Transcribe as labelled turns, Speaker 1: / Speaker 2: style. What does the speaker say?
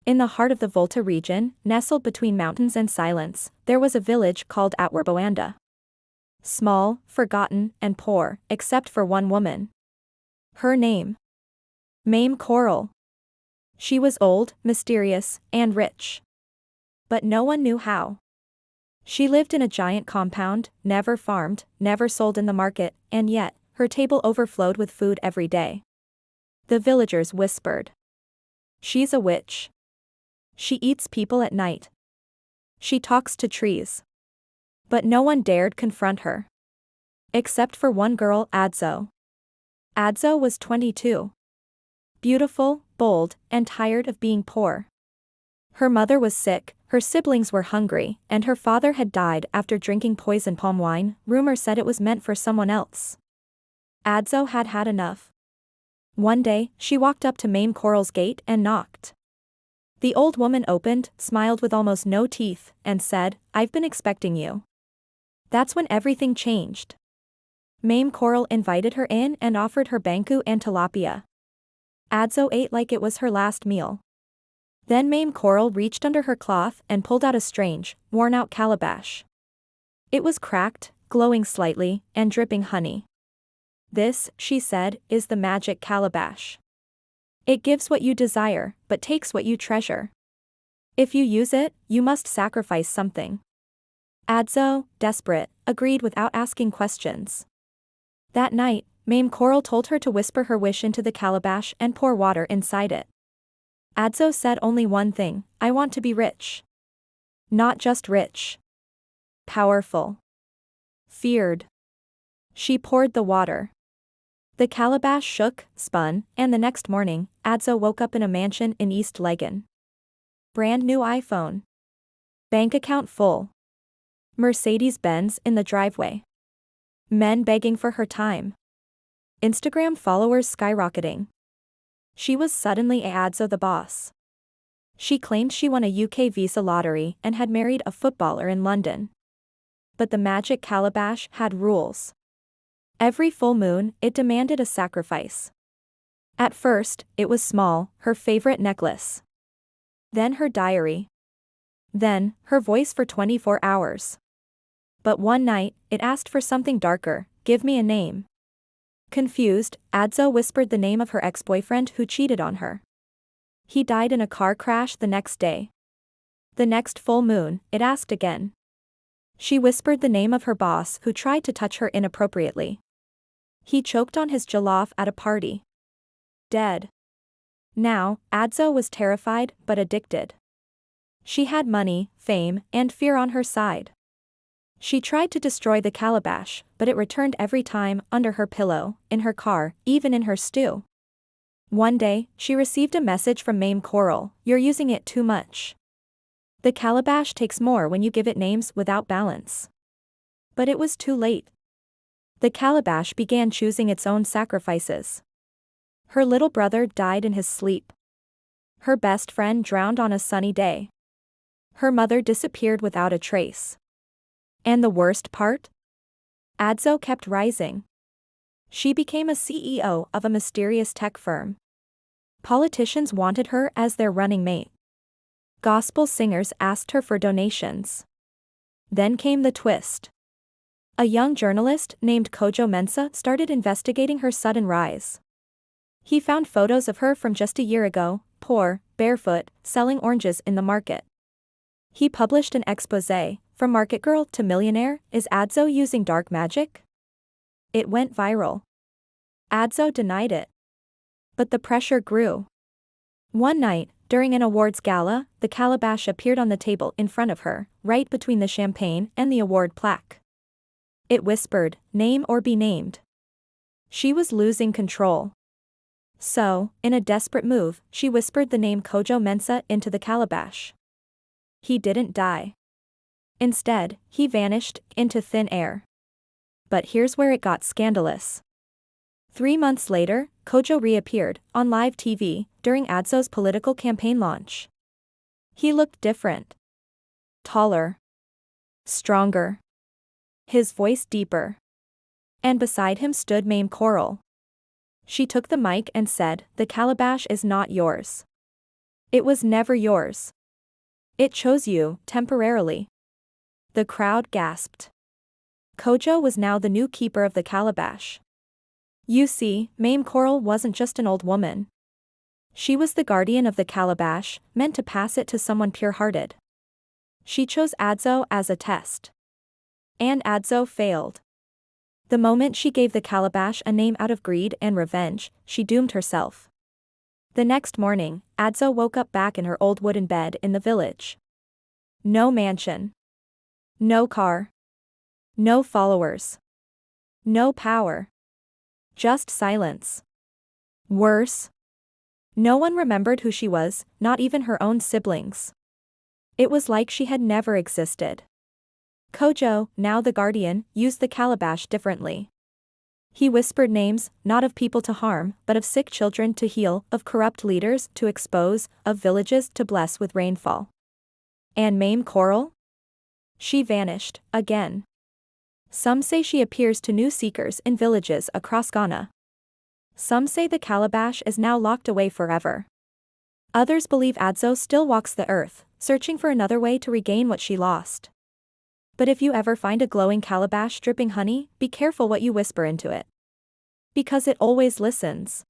Speaker 1: In the heart of the Volta region, nestled between mountains and silence, there was a village called Atwerboanda. Small, forgotten, and poor, except for one woman. Her name? Mame Coral. She was old, mysterious, and rich. But no one knew how. She lived in a giant compound, never farmed, never sold in the market, and yet, her table overflowed with food every day. The villagers whispered. She's a witch. She eats people at night. She talks to trees. But no one dared confront her. Except for one girl, Adzo. Adzo was 22. Beautiful, bold, and tired of being poor. Her mother was sick, her siblings were hungry, and her father had died after drinking poison palm wine. Rumor said it was meant for someone else. Adzo had had enough. One day, she walked up to Mame Coral's gate and knocked. The old woman opened, smiled with almost no teeth, and said, "I've been expecting you." That's when everything changed. Mame Coral invited her in and offered her banku and tilapia. Adzo ate like it was her last meal. Then Mame Coral reached under her cloth and pulled out a strange, worn-out calabash. It was cracked, glowing slightly, and dripping honey. "This," she said, "is the magic calabash. It gives what you desire, but takes what you treasure. If you use it, you must sacrifice something." Adzo, desperate, agreed without asking questions. That night, Mame Coral told her to whisper her wish into the calabash and pour water inside it. Adzo said only one thing: "I want to be rich." Not just rich. Powerful. Feared. She poured the water. The calabash shook, spun, and the next morning, Adzo woke up in a mansion in East Legon. Brand new iPhone. Bank account full. Mercedes-Benz in the driveway. Men begging for her time. Instagram followers skyrocketing. She was suddenly Adzo the boss. She claimed she won a UK visa lottery and had married a footballer in London. But the magic calabash had rules. Every full moon, it demanded a sacrifice. At first, it was small, her favorite necklace. Then her diary. Then, her voice for 24 hours. But one night, it asked for something darker: "Give me a name." Confused, Adzo whispered the name of her ex-boyfriend who cheated on her. He died in a car crash the next day. The next full moon, it asked again. She whispered the name of her boss who tried to touch her inappropriately. He choked on his jollof at a party. Dead. Now, Adzo was terrified but addicted. She had money, fame, and fear on her side. She tried to destroy the calabash, but it returned every time, under her pillow, in her car, even in her stew. One day, she received a message from Mame Coral: "You're using it too much. The calabash takes more when you give it names without balance." But it was too late. The calabash began choosing its own sacrifices. Her little brother died in his sleep. Her best friend drowned on a sunny day. Her mother disappeared without a trace. And the worst part? Adzo kept rising. She became a CEO of a mysterious tech firm. Politicians wanted her as their running mate. Gospel singers asked her for donations. Then came the twist. A young journalist named Kojo Mensah started investigating her sudden rise. He found photos of her from just a year ago, poor, barefoot, selling oranges in the market. He published an exposé: "From market girl to millionaire, is Adzo using dark magic?" It went viral. Adzo denied it. But the pressure grew. One night, during an awards gala, the calabash appeared on the table in front of her, right between the champagne and the award plaque. It whispered, "Name or be named." She was losing control. So, in a desperate move, she whispered the name Kojo Mensah into the calabash. He didn't die. Instead, he vanished into thin air. But here's where it got scandalous. 3 months later, Kojo reappeared, on live TV, during Adzo's political campaign launch. He looked different. Taller. Stronger. His voice deeper. And beside him stood Mame Coral. She took the mic and said, "The calabash is not yours. It was never yours. It chose you, temporarily. The crowd gasped. Kojo was now the new keeper of the calabash. You see, Mame Coral wasn't just an old woman. She was the guardian of the calabash, meant to pass it to someone pure-hearted. She chose Adzo as a test. And Adzo failed. The moment she gave the calabash a name out of greed and revenge, she doomed herself. The next morning, Adzo woke up back in her old wooden bed in the village. No mansion. No car. No followers. No power. Just silence. Worse. No one remembered who she was, not even her own siblings. It was like she had never existed. Kojo, now the guardian, used the calabash differently. He whispered names, not of people to harm, but of sick children to heal, of corrupt leaders to expose, of villages to bless with rainfall. And Mame Coral? She vanished, again. Some say she appears to new seekers in villages across Ghana. Some say the calabash is now locked away forever. Others believe Adzo still walks the earth, searching for another way to regain what she lost. But if you ever find a glowing calabash dripping honey, be careful what you whisper into it. Because it always listens.